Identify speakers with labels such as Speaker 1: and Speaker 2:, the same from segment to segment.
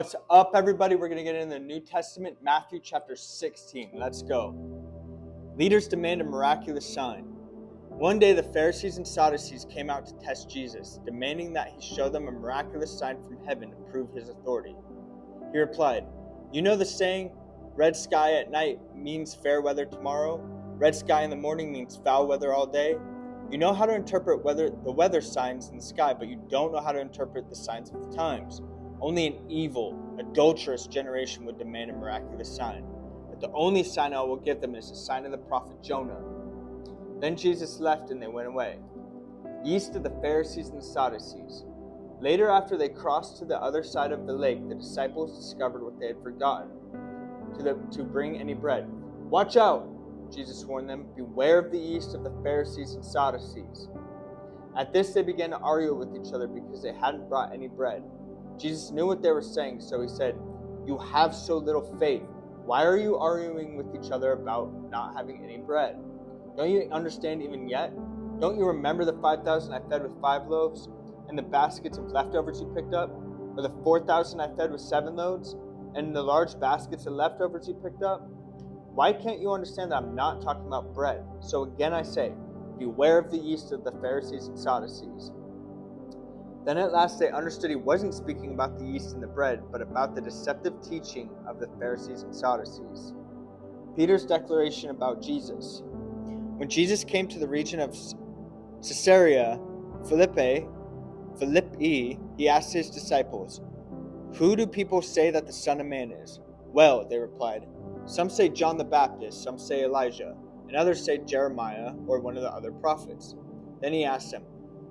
Speaker 1: What's up, everybody? We're going to get into the New Testament, Matthew chapter 16. Let's go. Leaders demand a miraculous sign. One day, the Pharisees and Sadducees came out to test Jesus, demanding that he show them a miraculous sign from heaven to prove his authority. He replied, "You know the saying, red sky at night means fair weather tomorrow. Red sky in the morning means foul weather all day. You know how to interpret the weather signs in the sky, but you don't know how to interpret the signs of the times. Only an evil, adulterous generation would demand a miraculous sign. But the only sign I will give them is the sign of the prophet Jonah." Then Jesus left and they went away, east of the Pharisees and the Sadducees. Later, after they crossed to the other side of the lake, the disciples discovered what they had forgotten, to bring any bread. "Watch out," Jesus warned them. "Beware of the yeast of the Pharisees and Sadducees." At this, they began to argue with each other because they hadn't brought any bread. Jesus knew what they were saying, so he said, "You have so little faith. Why are you arguing with each other about not having any bread? Don't you understand even yet? Don't you remember the 5,000 I fed with 5 loaves, and the baskets of leftovers you picked up? Or the 4,000 I fed with 7 loaves, and the large baskets of leftovers you picked up? Why can't you understand that I'm not talking about bread? So again I say, beware of the yeast of the Pharisees and Sadducees." Then at last they understood he wasn't speaking about the yeast in the bread, but about the deceptive teaching of the Pharisees and Sadducees. Peter's declaration about Jesus. When Jesus came to the region of Caesarea Philippi, he asked his disciples, "Who do people say that the Son of Man is?" "Well," they replied, "some say John the Baptist, some say Elijah, and others say Jeremiah or one of the other prophets." Then he asked them,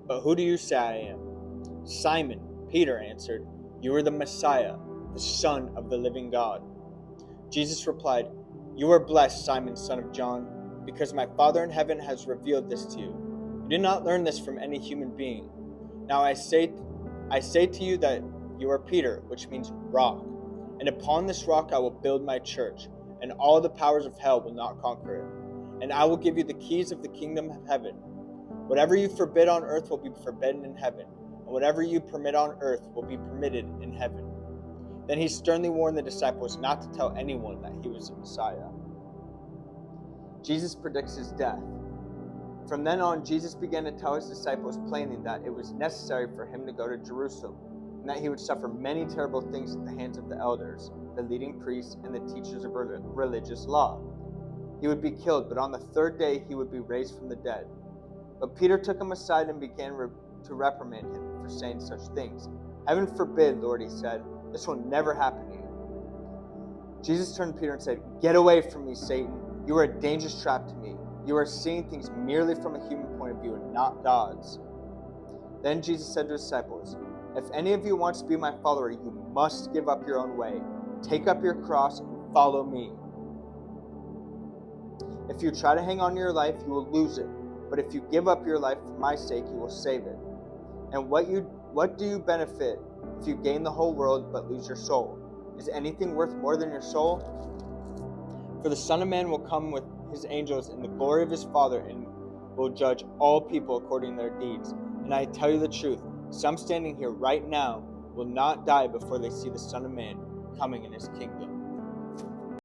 Speaker 1: "But who do you say I am?" Simon Peter answered, "You are the Messiah, the Son of the living God." Jesus replied, "You are blessed, Simon, son of John, because my Father in heaven has revealed this to you. You did not learn this from any human being. Now I say to you that you are Peter, which means rock, and upon this rock I will build my church, and all the powers of hell will not conquer it. And I will give you the keys of the kingdom of heaven. Whatever you forbid on earth will be forbidden in heaven, and whatever you permit on earth will be permitted in heaven." Then he sternly warned the disciples not to tell anyone that he was the Messiah. Jesus predicts his death. From then on, Jesus began to tell his disciples plainly that it was necessary for him to go to Jerusalem, and that he would suffer many terrible things at the hands of the elders, the leading priests, and the teachers of religious law. He would be killed, but on the 3rd day he would be raised from the dead. But Peter took him aside and began to reprimand him for saying such things. "Heaven forbid, Lord," he said. "This will never happen to you." Jesus turned to Peter and said, "Get away from me, Satan. You are a dangerous trap to me. You are seeing things merely from a human point of view and not God's." Then Jesus said to his disciples, "If any of you wants to be my follower, you must give up your own way. Take up your cross and follow me. If you try to hang on to your life, you will lose it. But if you give up your life for my sake, you will save it. And what do you benefit if you gain the whole world but lose your soul? Is anything worth more than your soul? For the Son of Man will come with his angels in the glory of his Father and will judge all people according to their deeds. And I tell you the truth, some standing here right now will not die before they see the Son of Man coming in his kingdom."